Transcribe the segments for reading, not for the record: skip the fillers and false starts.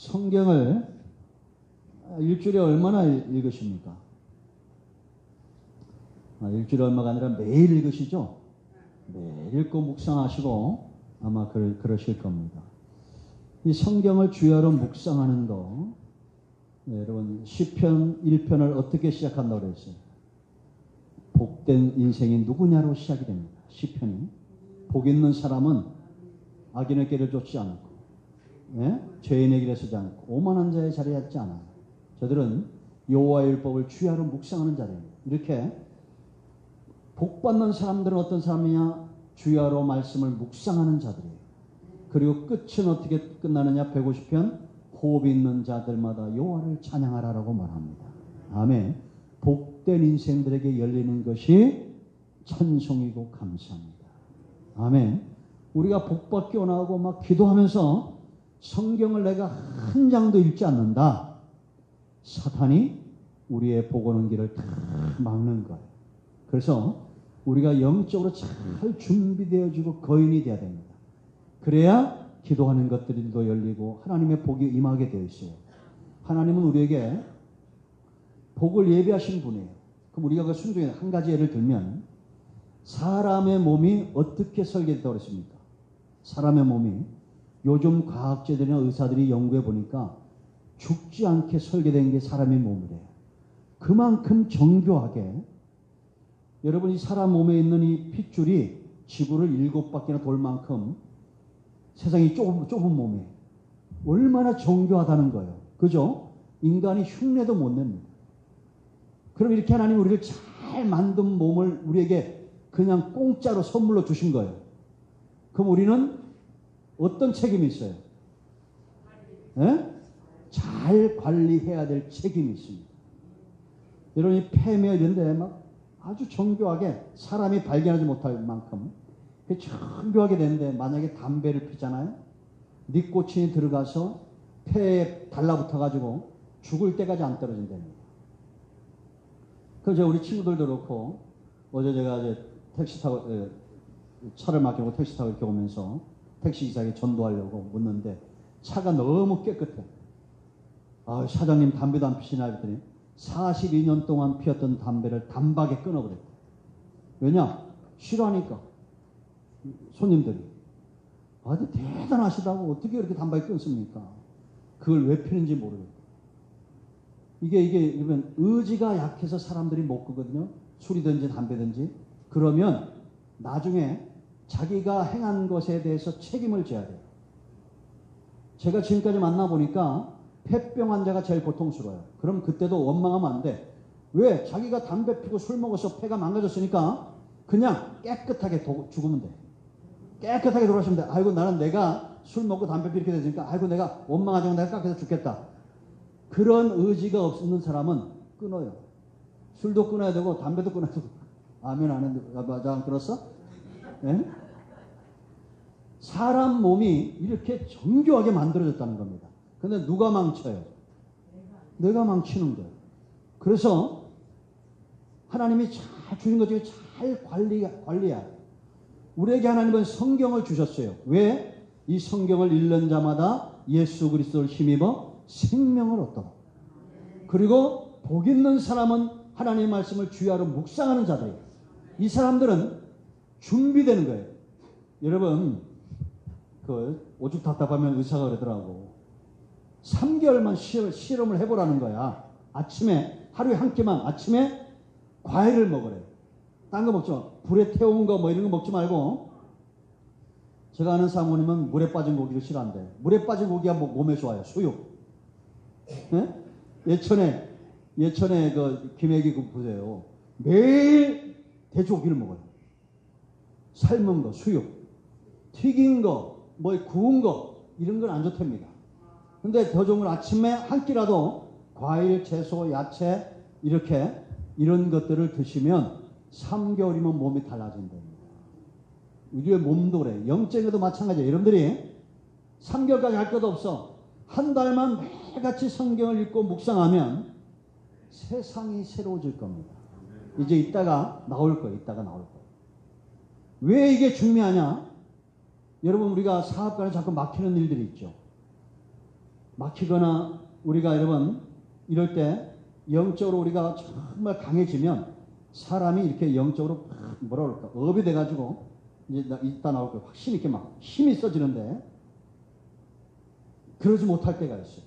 성경을 일주일에 얼마나 읽으십니까? 일주일에 얼마가 아니라 매일 읽으시죠? 매일 읽고 묵상하시고 아마 그러실 겁니다. 이 성경을 주야로 묵상하는 거, 여러분 시편 1편을 어떻게 시작한다고 그랬어요? 복된 인생이 누구냐로 시작이 됩니다. 시편이. 복 있는 사람은 악인의 길을 쫓지 않고, 죄인의 길에 서지 않고, 오만한 자의 자리에 앉지 않아요. 저들은 여호와의 율법을 주야로 묵상하는 자리입니다. 이렇게 복받는 사람들은 어떤 사람이냐? 주야로 말씀을 묵상하는 자들이에요. 그리고 끝은 어떻게 끝나느냐? 150편 호흡 있는 자들마다 여호와를 찬양하라라고 말합니다. 아멘. 복된 인생들에게 열리는 것이 찬송이고 감사합니다. 아멘. 우리가 복받기 원하고 막 기도하면서 성경을 내가 한 장도 읽지 않는다. 사탄이 우리의 복 오는 길을 다 막는 거예요. 그래서 우리가 영적으로 잘 준비되어지고 거인이 되어야 됩니다. 그래야 기도하는 것들도 열리고 하나님의 복이 임하게 되어 있어요. 하나님은 우리에게 복을 예비하신 분이에요. 그럼 우리가 그 순종에 한 가지 예를 들면, 사람의 몸이 어떻게 설계됐다고 그랬습니까? 사람의 몸이 요즘 과학자들이나 의사들이 연구해 보니까 죽지 않게 설계된 게 사람의 몸이래요. 그만큼 정교하게, 여러분 이 사람 몸에 있는 이 핏줄이 지구를 7바퀴나 돌 만큼 세상이 좁은 몸이에요. 얼마나 정교하다는 거예요. 그죠? 인간이 흉내도 못 냅니다. 그럼 이렇게 하나님 우리를 잘 만든 몸을 우리에게 그냥 공짜로 선물로 주신 거예요. 그럼 우리는 어떤 책임이 있어요? 잘 관리해야 될 책임이 있습니다. 여러분 이 폐며 이런 데 막 아주 정교하게 사람이 발견하지 못할 만큼 정교하게 되는데, 만약에 담배를 피잖아요. 니코틴이 들어가서 폐에 달라붙어가지고 죽을 때까지 안 떨어진답니다. 그래서 우리 친구들도 그렇고, 어제 제가 이제 택시 타고, 차를 맡기고 택시 타고 이렇게 오면서 택시기사에게 전도하려고 묻는데 차가 너무 깨끗해. 사장님 담배도 안 피시나 했더니 42년 동안 피웠던 담배를 단박에 끊어버렸대. 왜냐? 싫어하니까. 손님들이. 대단하시다고 어떻게 그렇게 단박에 끊습니까? 그걸 왜 피는지 모르겠다. 이게 그러면 의지가 약해서 사람들이 못 끄거든요. 술이든지 담배든지. 그러면 나중에 자기가 행한 것에 대해서 책임을 져야 돼요. 제가 지금까지 만나보니까 폐병 환자가 제일 고통스러워요. 그럼 그때도 원망하면 안 돼. 왜? 자기가 담배 피고 술 먹어서 폐가 망가졌으니까 그냥 깨끗하게 죽으면 돼. 깨끗하게 돌아가시면 돼. 아이고 나는 내가 술 먹고 담배 피게 되니까 아이고 내가 원망하자고 내가 깎여서 죽겠다. 그런 의지가 없는 사람은 끊어요. 술도 끊어야 되고 담배도 끊어야 되고. 아멘 안 했는데 맞아 안 끊었어? 네? 사람 몸이 이렇게 정교하게 만들어졌다는 겁니다. 근데 누가 망쳐요? 내가 망치는 거예요. 그래서 하나님이 잘 주신 것 중에 잘 관리해야 돼요. 우리에게 하나님은 성경을 주셨어요. 왜? 이 성경을 읽는 자마다 예수 그리스도를 힘입어 생명을 얻도록. 그리고 복 있는 사람은 하나님의 말씀을 주야로 묵상하는 자들이에요. 이 사람들은 준비되는 거예요. 여러분 오죽 답답하면 의사가 그러더라고. 3개월만 실험을 해보라는 거야. 아침에 하루에 한 끼만 아침에 과일을 먹으래요. 딴 거 먹지 마. 불에 태운 거 뭐 이런 거 먹지 말고. 제가 아는 사모님은 물에 빠진 고기를 싫어한대. 물에 빠진 고기가 몸에 좋아요. 수육. 네? 예천에 그 김혜기 그 보세요. 매일 돼지고기를 먹어요. 삶은 거, 수육. 튀긴 거, 뭐 구운 거 이런 건 안 좋답니다. 근데 더 좋은 건 아침에 한 끼라도 과일, 채소, 야채 이런 것들을 드시면 3개월이면 몸이 달라진답니다. 우리의 몸도 그래. 영적에도 마찬가지예요. 여러분들이 3개월까지 할 것도 없어. 한 달만 매일같이 성경을 읽고 묵상하면 세상이 새로워질 겁니다. 이제 이따가 나올 거예요. 왜 이게 중요하냐? 여러분 우리가 사업가에 자꾸 막히는 일들이 있죠. 막히거나 우리가 여러분 이럴 때 영적으로 우리가 정말 강해지면 사람이 이렇게 영적으로 뭐라 그럴까 업이 돼가지고 이제 이따 나올 거예요. 확신 있게 막 힘이 써지는데 그러지 못할 때가 있어요.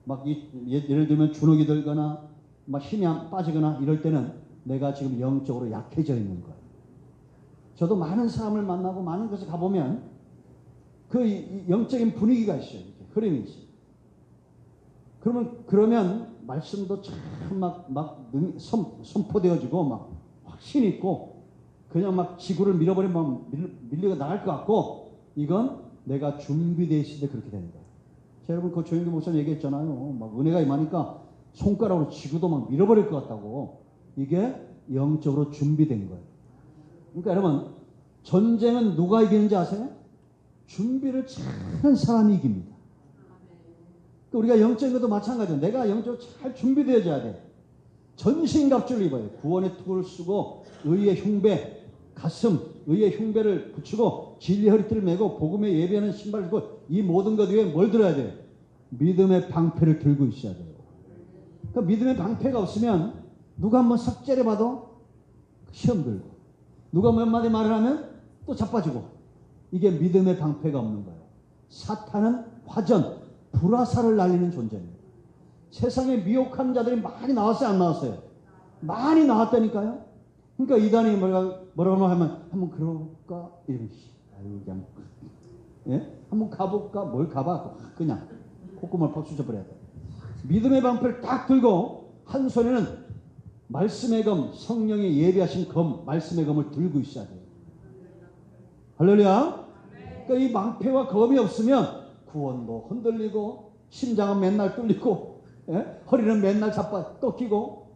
막 예를 들면 주눅이 들거나 막 힘이 빠지거나 이럴 때는 내가 지금 영적으로 약해져 있는 거예요. 저도 많은 사람을 만나고 많은 곳에 가보면 그 영적인 분위기가 있어요. 이렇게 흐름이 있어요. 그러면 말씀도 참 선포되어지고 막 확신 있고 그냥 막 지구를 밀어버리면 밀리고 나갈 것 같고 이건 내가 준비되어 있을 때 그렇게 되는 거예요. 여러분 그 조영기 목사님 얘기했잖아요. 막 은혜가 임하니까 손가락으로 지구도 막 밀어버릴 것 같다고. 이게 영적으로 준비된 거예요. 그러니까 여러분 전쟁은 누가 이기는지 아세요? 준비를 잘하는 사람이 이깁니다. 우리가 영적인 것도 마찬가지예요. 내가 영적으로 잘 준비되어져야 돼. 전신갑주를 입어야 돼. 구원의 투구를 쓰고 의의 흉배, 가슴, 의의 흉배를 붙이고 진리의 허리띠를 메고 복음에 예배하는 신발을 들고 이 모든 것 위에 뭘 들어야 돼요? 믿음의 방패를 들고 있어야 돼요. 그 믿음의 방패가 없으면 누가 한번 삭제해봐도 시험 들고 누가 몇 마디 말을 하면 또 자빠지고 이게 믿음의 방패가 없는 거예요. 사탄은 화전, 불화살을 날리는 존재입니다. 세상에 미혹한 자들이 많이 나왔어요? 안 나왔어요? 많이 나왔다니까요. 그러니까 이단이 뭐라고 하면 한번 그럴까? 이러면 그냥 예? 한번 가볼까? 뭘 가봐? 그냥 콧구멍을 팍 쑤셔버려야 돼. 믿음의 방패를 딱 들고 한 손에는 말씀의 검, 성령이 예비하신 검, 말씀의 검을 들고 있어야 돼요. 할렐루야. 그러니까 이 방패와 검이 없으면 구원도 흔들리고 심장은 맨날 뚫리고 예? 허리는 맨날 꺾이고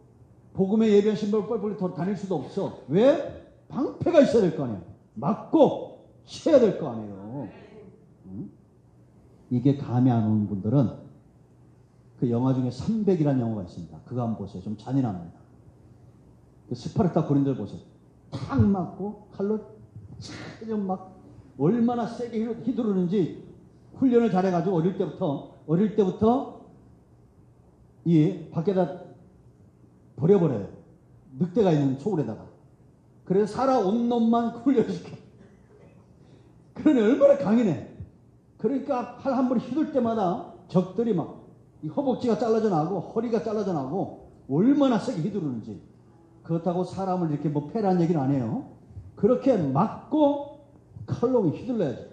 복음의 예비한 신발을 뻘뻘 다닐 수도 없어. 왜? 방패가 있어야 될 거 아니에요. 맞고 쳐야 될 거 아니에요. 이게 감이 안 오는 분들은 그 영화 중에 300이라는 영화가 있습니다. 그거 한번 보세요. 좀 잔인합니다. 그 스파르타 군인들 보세요. 탁 맞고 칼로 좀 막 얼마나 세게 휘두르는지 훈련을 잘해가지고 어릴 때부터 이 밖에다 버려버려요. 늑대가 있는 초골에다가. 그래서 살아온 놈만 훈련시켜. 그러니 얼마나 강이네. 그러니까 팔 한 번 휘둘 때마다 적들이 막 이 허벅지가 잘라져 나고 허리가 잘라져 나고 얼마나 세게 휘두르는지. 그렇다고 사람을 이렇게 뭐 패라는 얘기는 안 해요. 그렇게 맞고 칼로 휘둘러야지.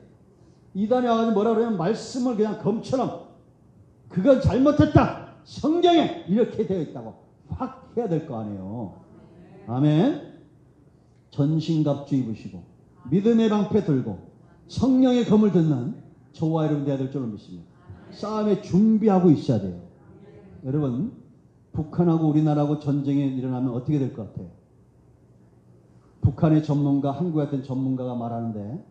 이단이 와가지고 뭐라 그러냐면 말씀을 그냥 검처럼 그건 잘못했다. 성경에 이렇게 되어 있다고 확 해야 될 거 아니에요. 아멘. 전신갑주 입으시고 믿음의 방패 들고 성령의 검을 듣는 저와 여러분 되어야 될 줄로 믿습니다. 싸움에 준비하고 있어야 돼요. 여러분 북한하고 우리나라하고 전쟁이 일어나면 어떻게 될 것 같아요? 북한의 전문가, 한국에 같은 전문가가 말하는데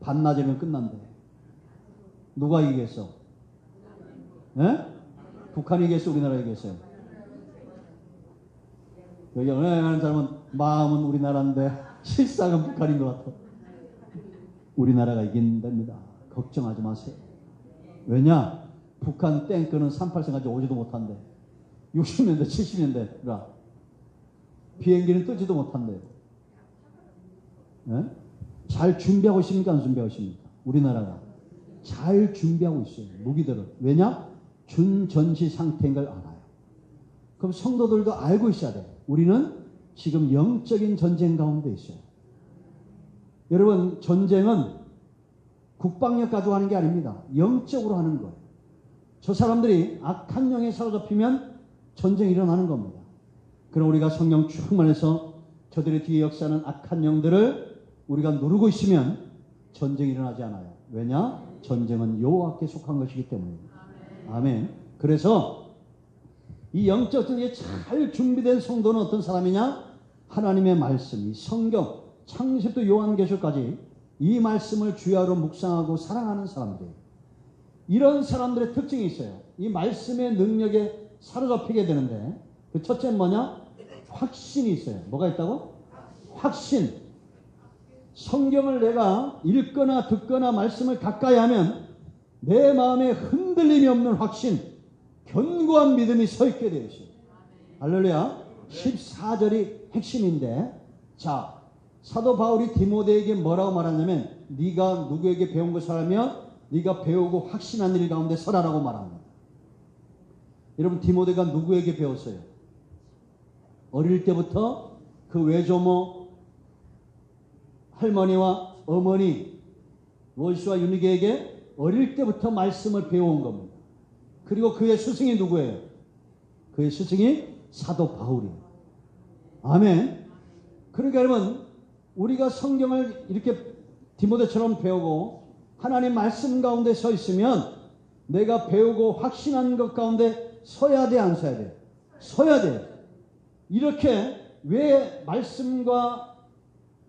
반나절이면 끝난대. 누가 이기겠어? 예? 북한이 이기겠어? 우리나라 이기겠어요? 여기 은행하는 사람은 마음은 우리나라인데 실상은 북한인 것 같아. 우리나라가 이긴답니다. 걱정하지 마세요. 왜냐? 북한 탱크는 38선까지 오지도 못한대. 60년대, 70년대라 비행기는 뜨지도 못한대요. 네? 잘 준비하고 있습니까? 안 준비하고 있습니까? 우리나라가 잘 준비하고 있어요. 무기들을. 왜냐? 준전시 상태인 걸 알아요. 그럼 성도들도 알고 있어야 돼요. 우리는 지금 영적인 전쟁 가운데 있어요. 여러분 전쟁은 국방력 가지고 하는 게 아닙니다. 영적으로 하는 거예요. 저 사람들이 악한 영에 사로잡히면 전쟁이 일어나는 겁니다. 그럼 우리가 성령 충만해서 저들의 뒤에 역사하는 악한 영들을 우리가 누르고 있으면 전쟁이 일어나지 않아요. 왜냐? 전쟁은 여호와께 속한 것이기 때문입니다. 아멘. 그래서 이 영적 전쟁에 잘 준비된 성도는 어떤 사람이냐? 하나님의 말씀이 성경, 창세부터 요한계시록까지 이 말씀을 주야로 묵상하고 사랑하는 사람들. 이런 사람들의 특징이 있어요. 이 말씀의 능력에 사로잡히게 되는데 그 첫째는 뭐냐? 확신이 있어요. 뭐가 있다고? 확신. 성경을 내가 읽거나 듣거나 말씀을 가까이 하면 내 마음에 흔들림이 없는 확신, 견고한 믿음이 서 있게 되어 있어요. 할렐루야. 14절이 핵심인데, 자, 사도 바울이 디모데에게 뭐라고 말하냐면, 네가 누구에게 배운 것을 하면 네가 배우고 확신한 일 가운데 서라라고 말합니다. 여러분, 디모데가 누구에게 배웠어요? 어릴 때부터 그 외조모 할머니와 어머니 로이스와 유니게에게 어릴 때부터 말씀을 배워온 겁니다. 그리고 그의 스승이 누구예요? 그의 스승이 사도 바울이에요. 아멘. 그러니까 여러분, 우리가 성경을 이렇게 디모데처럼 배우고 하나님 말씀 가운데 서 있으면 내가 배우고 확신한 것 가운데 서야 돼, 안 서야 돼? 서야 돼. 이렇게 왜 말씀과,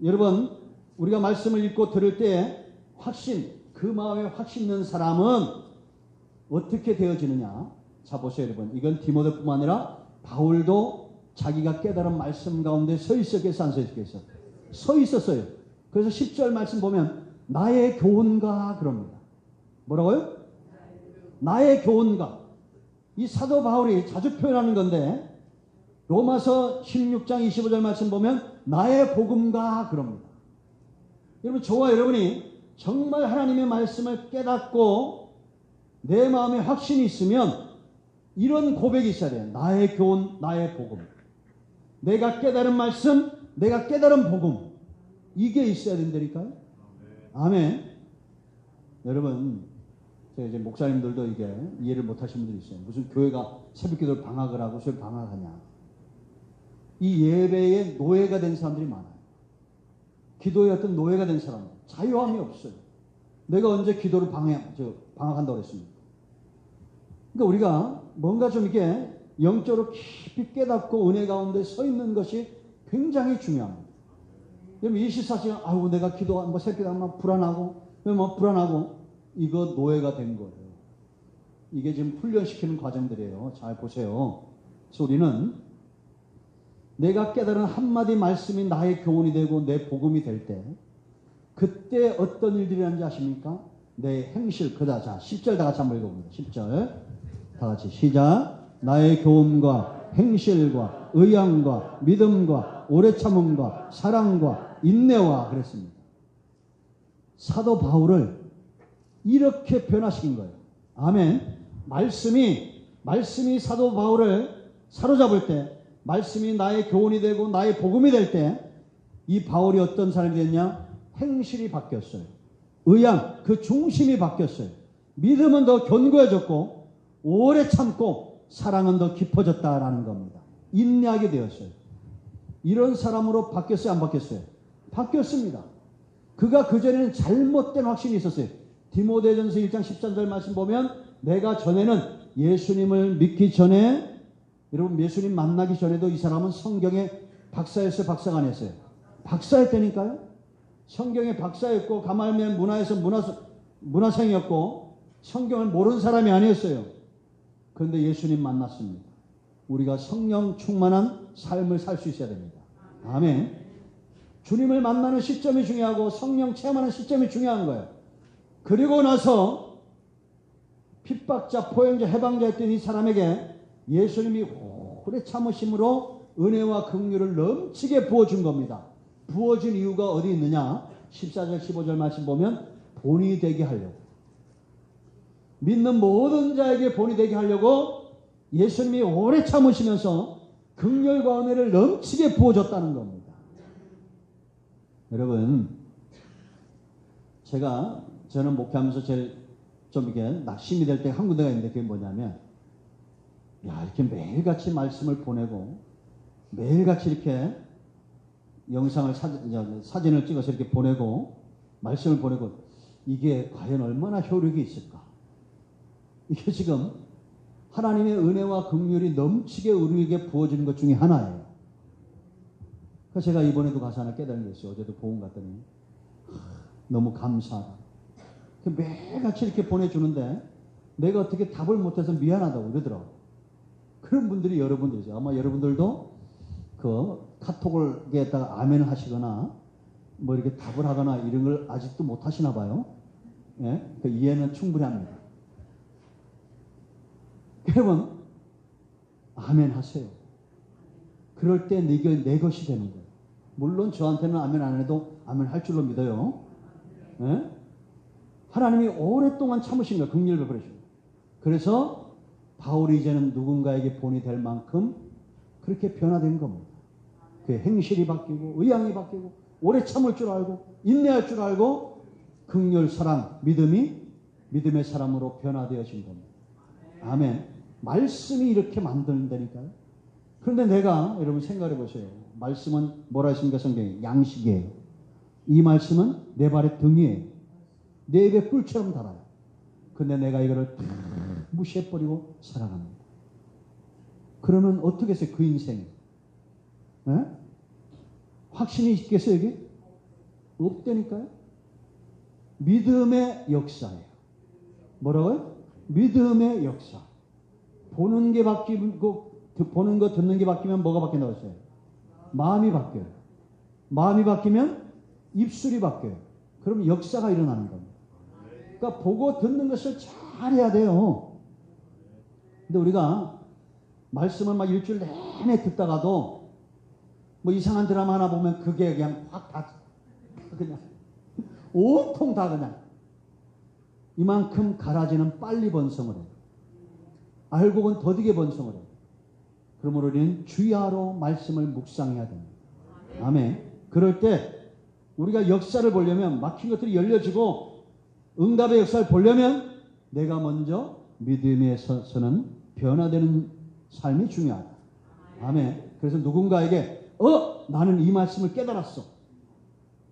여러분, 우리가 말씀을 읽고 들을 때 확신, 그 마음에 확신 있는 사람은 어떻게 되어지느냐? 자, 보세요, 여러분. 이건 디모데뿐만 아니라 바울도 자기가 깨달은 말씀 가운데 서 있었겠어, 안 서 있었겠어? 서 있었어요. 그래서 10절 말씀 보면 나의 교훈가 그럽니다. 뭐라고요? 나의 교훈가. 이 사도 바울이 자주 표현하는 건데 로마서 16장 25절 말씀 보면 나의 복음가 그럽니다. 여러분, 저와 여러분이 정말 하나님의 말씀을 깨닫고 내 마음에 확신이 있으면 이런 고백이 있어야 돼요. 나의 교훈, 나의 복음. 내가 깨달은 말씀, 내가 깨달은 복음. 이게 있어야 된다니까요. 아멘. 여러분, 제가 이제 목사님들도 이게 이해를 못 하시는 분들이 있어요. 무슨 교회가 새벽 기도를 방학을 하고 왜 방학하냐. 이 예배에 노예가 된 사람들이 많아요. 기도에 어떤 노예가 된 사람, 자유함이 없어요. 내가 언제 기도를 방학한다고 그랬습니까? 그러니까 우리가 뭔가 좀 이렇게 영적으로 깊이 깨닫고 은혜 가운데 서 있는 것이 굉장히 중요합니다. 여러분, 24시간, 아이고, 내가 기도, 새벽에 한번 불안하고, 불안하고, 이거 노예가 된 거예요. 이게 지금 훈련시키는 과정들이에요. 잘 보세요. 그래서 우리는 내가 깨달은 한마디 말씀이 나의 교훈이 되고 내 복음이 될 때, 그때 어떤 일들이 일어나는지 아십니까? 내 행실, 자, 10절 다 같이 한번 읽어봅니다. 10절. 다 같이 시작. 나의 교훈과 행실과 의향과 믿음과 오래 참음과 사랑과 인내와 그랬습니다. 사도 바울을 이렇게 변화시킨 거예요. 아멘. 말씀이 사도 바울을 사로잡을 때, 말씀이 나의 교훈이 되고 나의 복음이 될 때, 이 바울이 어떤 사람이 됐냐? 행실이 바뀌었어요. 의향, 그 중심이 바뀌었어요. 믿음은 더 견고해졌고 오래 참고 사랑은 더 깊어졌다라는 겁니다. 인내하게 되었어요. 이런 사람으로 바뀌었어요, 안 바뀌었어요? 바뀌었습니다. 그가 그전에는 잘못된 확신이 있었어요. 디모데전서 1장 13절 말씀 보면 내가 전에는 예수님을 믿기 전에, 여러분, 예수님 만나기 전에도 이 사람은 성경의 박사였어요, 박사가 아니었어요? 박사였다니까요. 성경의 박사였고 가말리엘 문화에서 문화생이었고 성경을 모르는 사람이 아니었어요. 그런데 예수님 만났습니다. 우리가 성령 충만한 삶을 살 수 있어야 됩니다. 아멘. 주님을 만나는 시점이 중요하고 성령 체험하는 시점이 중요한 거예요. 그리고 나서 핍박자, 포용자, 해방자였던 이 사람에게 예수님이 오래 참으심으로 은혜와 긍휼을 넘치게 부어준 겁니다. 부어진 이유가 어디 있느냐? 14절 15절 말씀 보면 본이 되게 하려고, 믿는 모든 자에게 본이 되게 하려고 예수님이 오래 참으시면서 긍휼과 은혜를 넘치게 부어줬다는 겁니다. 여러분, 저는 목회하면서 제일 좀 이게 낙심이 될 때 한 군데가 있는데 그게 뭐냐면, 이렇게 매일같이 말씀을 보내고 매일같이 이렇게 영상을 사진을 찍어서 이렇게 보내고 말씀을 보내고 이게 과연 얼마나 효력이 있을까? 이게 지금 하나님의 은혜와 긍휼이 넘치게 우리에게 부어지는 것 중에 하나예요. 그래서 제가 이번에도 가서 하나 깨달은 게 있어요. 어제도 보험 갔더니 너무 감사하다. 매일같이 이렇게 보내주는데 내가 어떻게 답을 못해서 미안하다고 이러더라고요. 그런 분들이 여러분들이죠. 아마 여러분들도 그 카톡에다가 아멘 하시거나 뭐 이렇게 답을 하거나 이런 걸 아직도 못 하시나 봐요. 예? 그 이해는 충분히 합니다. 여러분, 아멘 하세요. 그럴 때 내 것이 되는 거예요. 물론 저한테는 아멘 안 해도 아멘 할 줄로 믿어요. 네? 하나님이 오랫동안 참으신 거예요. 긍휼을 베푸시고. 그래서 바울이 이제는 누군가에게 본이 될 만큼 그렇게 변화된 겁니다. 그 행실이 바뀌고 의향이 바뀌고 오래 참을 줄 알고 인내할 줄 알고 긍휼, 사랑, 믿음의 사람으로 변화되어진 겁니다. 아멘. 말씀이 이렇게 만든다니까요. 그런데 내가 여러분 생각해 보세요. 말씀은 뭐라 했습니까? 성경에 양식이에요. 이 말씀은 내 발의 등이에요. 내 입에 꿀처럼 달아요. 근데 내가 이거를 다 무시해버리고 살아갑니다. 그러면 어떻게 했어요? 그 인생이. 네? 확신이 있겠어요? 여기? 없다니까요. 믿음의 역사예요. 뭐라고요? 믿음의 역사. 보는 게 바뀌고 보는 거 듣는 게 바뀌면 뭐가 바뀐다고 했어요? 마음이 바뀌어요. 마음이 바뀌면 입술이 바뀌어요. 그럼 역사가 일어나는 겁니다. 그러니까 보고 듣는 것을 잘해야 돼요. 근데 우리가 말씀을 막 일주일 내내 듣다가도 뭐 이상한 드라마 하나 보면 그게 그냥 확 다 그냥 온통 다 그냥 이만큼 가라지는 빨리 번성을 해요. 알고 보면 더디게 번성을 해요. 그러므로 우리는 주야로 말씀을 묵상해야 됩니다. 아멘. 그럴 때 우리가 역사를 보려면 막힌 것들이 열려지고 응답의 역사를 보려면 내가 먼저 믿음에서는 변화되는 삶이 중요하다. 아멘. 그래서 누군가에게 나는 이 말씀을 깨달았어.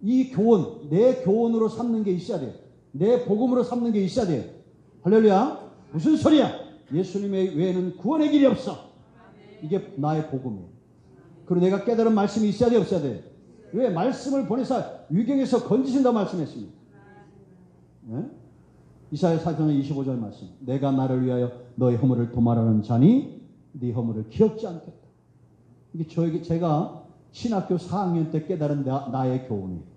이 교훈, 내 교훈으로 삼는 게 있어야 돼요. 내 복음으로 삼는 게 있어야 돼요. 할렐루야. 무슨 소리야? 예수님 외에는 구원의 길이 없어. 이게 나의 복음이에요. 그리고 내가 깨달은 말씀이 있어야 돼요? 없어야 돼요? 왜? 말씀을 보내서 위경에서 건지신다고 말씀했습니다. 네? 이사야 4장 25절 말씀. 내가 나를 위하여 너의 허물을 도말하는 자니 네 허물을 기억지 않겠다. 이게 제가 신학교 4학년 때 깨달은 나의 교훈이에요.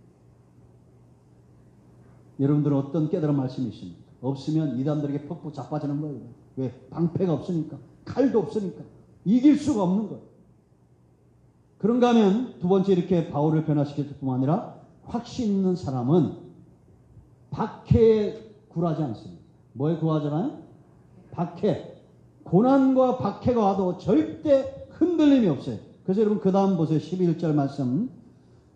여러분들은 어떤 깨달은 말씀이 있습니까? 없으면 이단들에게 퍽퍽 자빠지는 거예요. 왜? 방패가 없으니까. 칼도 없으니까. 이길 수가 없는 거예요. 그런가 하면 두 번째 이렇게 바울을 변화시켰을 뿐만 아니라 확신 있는 사람은 박해에 굴하지 않습니다. 뭐에 굴하잖아요? 박해. 고난과 박해가 와도 절대 흔들림이 없어요. 그래서 여러분 그 다음 보세요. 11절 말씀.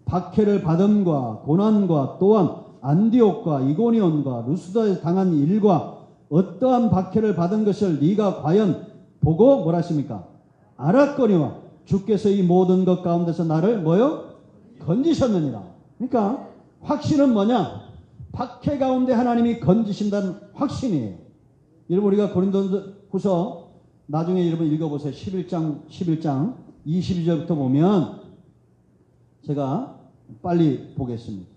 박해를 받음과 고난과 또한 안디옥과 이고니온과 루스더에 당한 일과 어떠한 박해를 받은 것을 네가 과연 보고 뭐라 했습니까? 알았거니와 주께서 이 모든 것 가운데서 나를 뭐요? 건지셨느니라. 그러니까 확신은 뭐냐? 박해 가운데 하나님이 건지신다는 확신이에요. 여러분 우리가 고린도후서 나중에 여러분 읽어보세요. 11장 22절부터 보면 제가 빨리 보겠습니다.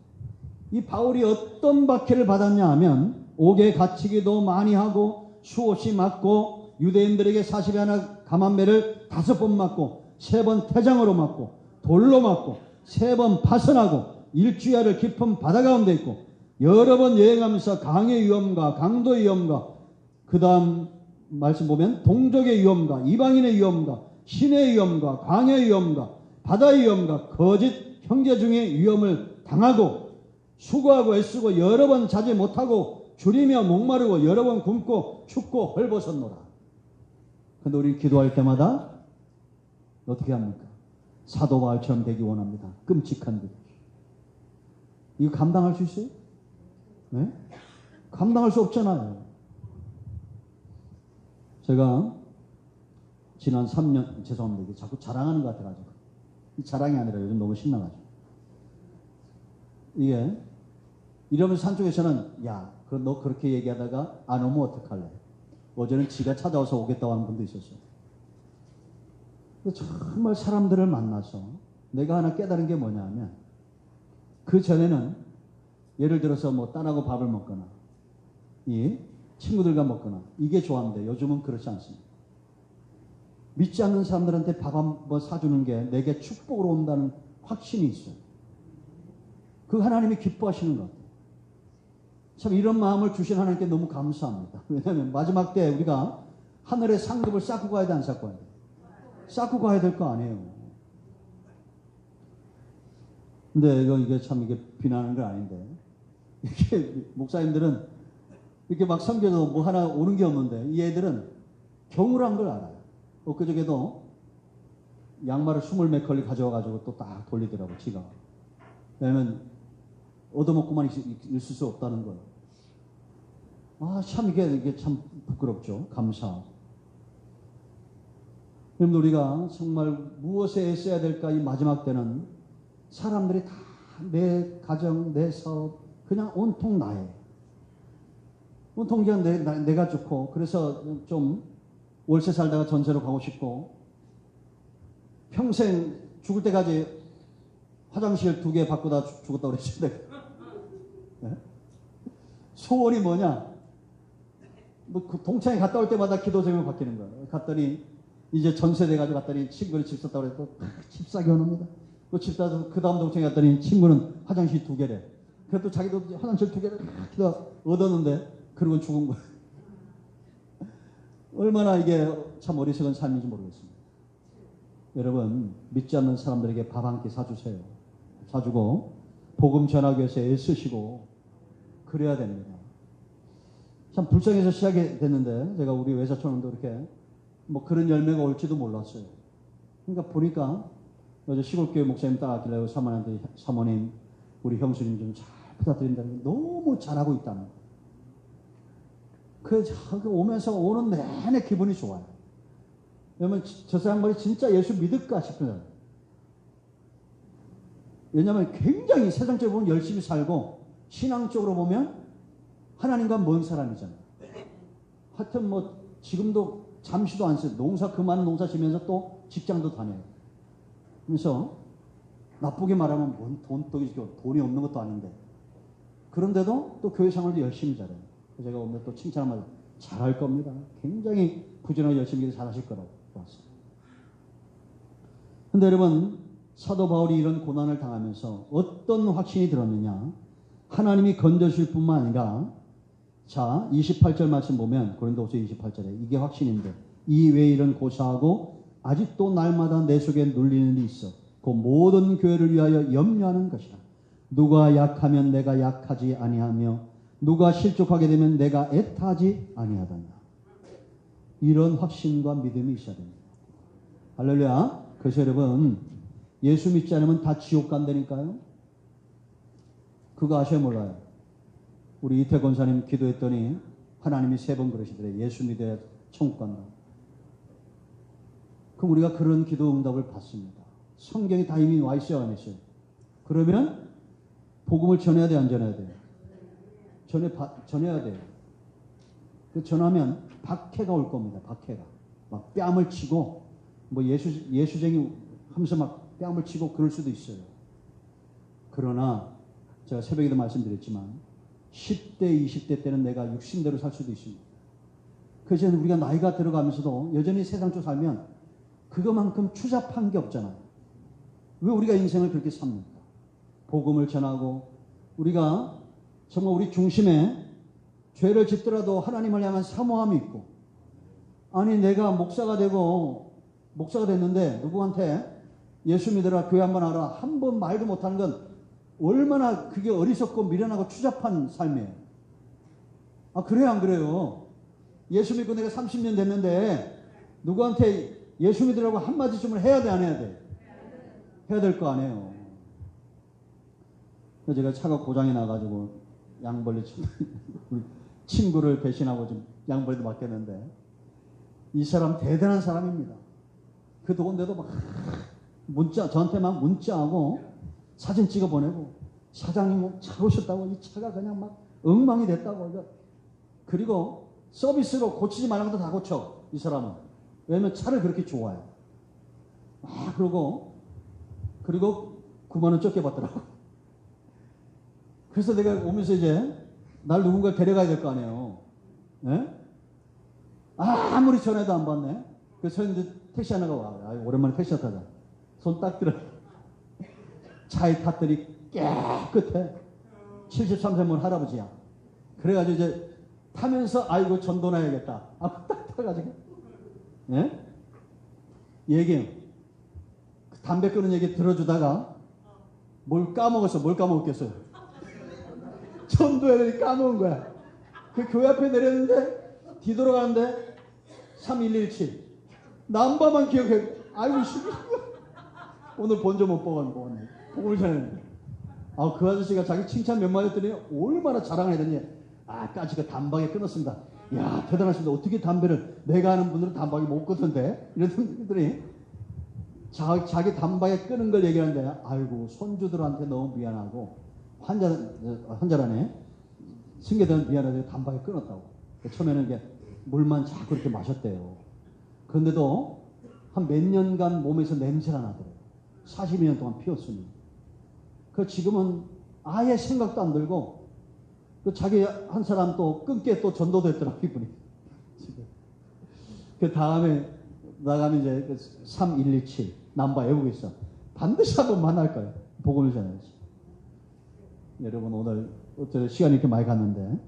이 바울이 어떤 박해를 받았냐 하면 옥에 갇히기도 많이 하고 수없이 맞고 유대인들에게 40에 하나 감한매를 5번 맞고 3번 태장으로 맞고 돌로 맞고 3번 파선하고 일주야를 깊은 바다 가운데 있고 여러 번 여행하면서 강의 위험과 강도의 위험과 그 다음 말씀 보면 동족의 위험과 이방인의 위험과 신의 위험과 광야의 위험과 바다의 위험과 거짓 형제 중의 위험을 당하고 수고하고 애쓰고 여러 번 자지 못하고 줄이며 목마르고 여러 번 굶고 춥고 헐벗었노라. 근데 우리 기도할 때마다 어떻게 합니까? 사도 바울처럼 되기 원합니다. 끔찍한 것. 이거 감당할 수 있어요? 네? 감당할 수 없잖아요. 제가 지난 3년, 죄송합니다. 이게 자꾸 자랑하는 것 같아가지고. 이 자랑이 아니라 요즘 너무 신나가지고. 이게, 이러면서 한쪽에서는, 야, 너 그렇게 얘기하다가 안 오면 어떡할래? 어제는 지가 찾아와서 오겠다고 하는 분도 있었어요. 정말 사람들을 만나서 내가 하나 깨달은 게 뭐냐 하면, 그 전에는 예를 들어서 뭐 딸하고 밥을 먹거나, 이 친구들과 먹거나, 이게 좋았는데 요즘은 그렇지 않습니다. 믿지 않는 사람들한테 밥 한번 사주는 게 내게 축복으로 온다는 확신이 있어요. 그 하나님이 기뻐하시는 것 같아요. 참 이런 마음을 주신 하나님께 너무 감사합니다. 왜냐하면 마지막 때 우리가 하늘의 상급을 쌓고 가야 돼, 안 쌓고 가야 돼? 쌓고 가야 될 거 아니에요. 근데 이게 참 이게 비난하는 건 아닌데, 이렇게 목사님들은 이렇게 막 섬겨도 뭐 하나 오는 게 없는데, 이 애들은 경우란 걸 알아요. 엊그저께도 양말을 20몇 컬리 가져와가지고 또 딱 돌리더라고, 지가. 왜냐면 얻어먹고만 있을 수 없다는 거예요. 아, 참 이게 참 부끄럽죠. 감사하고. 여러분, 우리가 정말 무엇에 애써야 될까? 이 마지막 때는 사람들이 다 내 가정, 내 사업, 그냥 온통 나예요. 온통 그냥 내가 좋고, 그래서 좀 월세 살다가 전세로 가고 싶고, 평생 죽을 때까지 화장실 2개 바꾸다 죽었다고 그랬죠. 네? 소원이 뭐냐? 뭐 그 동창회 갔다 올 때마다 기도 제목이 바뀌는 거예요. 갔더니 이제 전세 돼가지고 갔더니 친구를 집 샀다고 그래서 집 사기 원합니다. 집 사서 그 다음 동창회 갔더니 친구는 화장실 2개래. 그래도 자기도 화장실 2개를 얻었는데 그러고 죽은 거예요. 얼마나 이게 참 어리석은 삶인지 모르겠습니다. 여러분, 믿지 않는 사람들에게 밥 한 끼 사주세요. 사주고 복음 전하기 위해서 애쓰시고 그래야 됩니다. 참 불쌍해서 시작이 됐는데, 제가 우리 외사촌원도 이렇게 뭐 그런 열매가 올지도 몰랐어요. 그러니까 보니까 어제 시골교회 목사님 따라하길래 사모님한테, 사모님 우리 형수님 좀 잘 부탁드린다는, 너무 잘하고 있다는 거예요. 그 오면서 오는 내내 기분이 좋아요. 왜냐면 저 사람들이 진짜 예수 믿을까 싶어요. 왜냐하면 굉장히 세상적으로 보면 열심히 살고, 신앙적으로 보면 하나님과 먼 사람이잖아요. 하여튼 뭐 지금도 잠시도 안 써요. 그 많은 농사 지면서 또 직장도 다녀요. 그래서 나쁘게 말하면 뭔 돈이 없는 것도 아닌데, 그런데도 또 교회 생활도 열심히 잘해요. 제가 오늘 또 칭찬하면 잘할 겁니다. 굉장히 부지런하게 열심히 잘하실 거라고 봤어요. 근데 여러분, 사도 바울이 이런 고난을 당하면서 어떤 확신이 들었느냐? 하나님이 건져주실 뿐만 아니라, 자 28절 말씀 보면, 고린도후서 28절에 이게 확신인데, 이 외에 이런 고사하고 아직도 날마다 내 속에 눌리는 일이 있어 그 모든 교회를 위하여 염려하는 것이라. 누가 약하면 내가 약하지 아니하며 누가 실족하게 되면 내가 애타지 아니하더냐. 이런 확신과 믿음이 있어야 됩니다. 할렐루야. 그래서 여러분, 예수 믿지 않으면 다 지옥 간다니까요. 그거 아셔야 몰라요. 우리 이태 권사님 기도했더니 하나님이 3번 그러시더래요. 예수 믿어야 천국 간다. 그럼 우리가 그런 기도 응답을 받습니다. 성경이 다 이미 와 있어요, 안 있어요? 그러면 복음을 전해야 돼, 안 전해야 돼요? 전해야 돼요. 그 전하면 박해가 올 겁니다. 박해가. 막 뺨을 치고, 뭐 예수쟁이 하면서 막 뺨을 치고 그럴 수도 있어요. 그러나 제가 새벽에도 말씀드렸지만 10대, 20대 때는 내가 육신대로 살 수도 있습니다. 그래서 우리가 나이가 들어가면서도 여전히 세상 쪽 살면 그것만큼 추잡한 게 없잖아요. 왜 우리가 인생을 그렇게 삽니까? 복음을 전하고, 우리가 정말 우리 중심에 죄를 짓더라도 하나님을 향한 사모함이 있고, 아니 내가 목사가 됐는데 누구한테 예수 믿으라, 교회 한번 하라, 한 번 말도 못하는 건 얼마나 그게 어리석고 미련하고 추잡한 삶이에요. 아, 그래요, 안 그래요? 예수 믿고 내가 30년 됐는데 누구한테 예수 믿으라고 한마디쯤을 해야 돼, 안 해야 돼? 해야 될 거 아니에요. 제가 차가 고장이 나가지고 양벌리 친구를 배신하고 좀 양벌리도 맡겼는데, 이 사람 대단한 사람입니다. 그 더운데도 막 저한테 막 문자하고 사진 찍어 보내고, 사장님 잘 오셨다고, 이 차가 그냥 막 엉망이 됐다고. 그리고 서비스로 고치지 말라는 것도 다 고쳐, 이 사람은. 왜냐면 차를 그렇게 좋아해요. 그리고 9만 원 적게 받더라고. 그래서 내가 오면서 이제 날 누군가 데려가야 될 거 아니에요. 네? 아무리 전화해도 안 받네. 그래서 이제 택시 하나가 와. 오랜만에 택시 타자. 손 딱 들어. 차에 탔더니 깨끗해. 73세 문 할아버지야. 그래가지고 이제 타면서 아이고 전도 나야겠다. 딱 타가지고 예? 얘기해요. 담배 끊는 얘기 들어주다가 뭘 까먹었어. 뭘 까먹었겠어요? 전도애들이 까먹은 거야. 그 교회 앞에 내렸는데 뒤돌아가는데 3117 남바만 기억해. 아이고 씨. 오늘 본조 못 보았네. 복음을 전했는데. 그 아저씨가 자기 칭찬 몇 마디 했더니 얼마나 자랑을 했더니 까지 그 단박에 끊었습니다. 야 대단하십니다. 어떻게 담배를 내가 아는 분들은 단박에 못 끊던데 이랬더니 자기 단박에 끊은 걸 얘기하는데 아이고 손주들한테 너무 미안하고 환자라네 승계들은 미안하다고 단박에 끊었다고. 처음에는 이게 물만 자꾸 이렇게 마셨대요. 그런데도 한 몇 년간 몸에서 냄새가 나더래요. 42년 동안 피웠으니. 지금은 아예 생각도 안 들고 자기 한 사람 또 끊게 또 전도됐더라고 이분이. 그 다음에 나가면 이제 3127 남바 외우고 있어. 반드시 한번 만날 거예요. 복음을 전해야지. 여러분 오늘 어째 시간이 이렇게 많이 갔는데,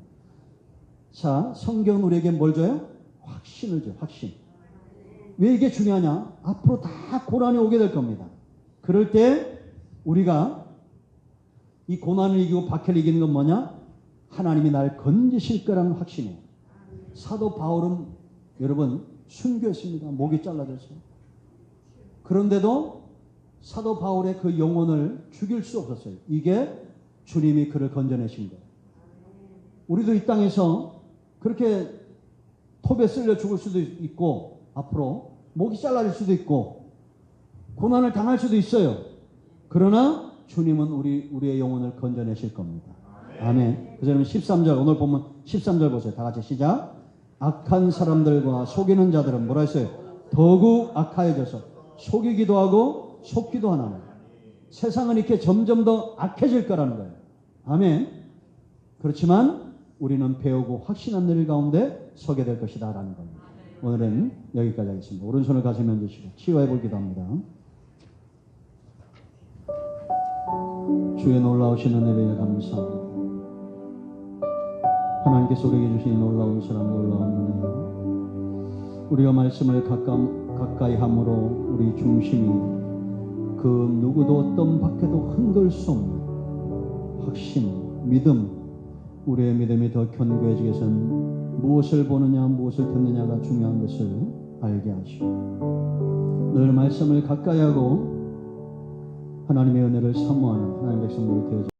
자 성경은 우리에게 뭘 줘요? 확신을 줘요. 확신. 왜 이게 중요하냐? 앞으로 다 고난이 오게 될 겁니다. 그럴 때 우리가 이 고난을 이기고 박해를 이기는 건 뭐냐? 하나님이 날 건지실 거라는 확신이에요. 사도 바울은 여러분 순교했습니다. 목이 잘라졌어요. 그런데도 사도 바울의 그 영혼을 죽일 수 없었어요. 이게 주님이 그를 건져내신 거예요. 우리도 이 땅에서 그렇게 톱에 쓸려 죽을 수도 있고 앞으로 목이 잘라질 수도 있고 고난을 당할 수도 있어요. 그러나 주님은 우리의 영혼을 건져내실 겁니다. 아멘. 그래서 13절 오늘 보면 13절 보세요. 다 같이 시작. 악한 사람들과 속이는 자들은 뭐라 했어요? 더욱 악하여져서 속이기도 하고 속기도 하나니 세상은 이렇게 점점 더 악해질 거라는 거예요. 아멘. 그렇지만 우리는 배우고 확신한 일 가운데 서게 될 것이다 라는 겁니다. 오늘은 여기까지 하겠습니다. 오른손을 가슴에 얹으시고 치유해 보기도 합니다. 주의 놀라우신 은혜에 감사합니다. 하나님께서 우리에게 주신 놀라운 사랑, 놀라운 은혜. 우리가 말씀을 가까이 함으로 우리 중심이 그 누구도 어떤 밖에도 흔들 수 없는 확신, 믿음, 우리의 믿음이 더 견고해지기 위해서는 무엇을 보느냐, 무엇을 듣느냐가 중요한 것을 알게 하시고 늘 말씀을 가까이 하고 하나님의 은혜를 사모하는 하나님의 백성들이 되어주시옵소서.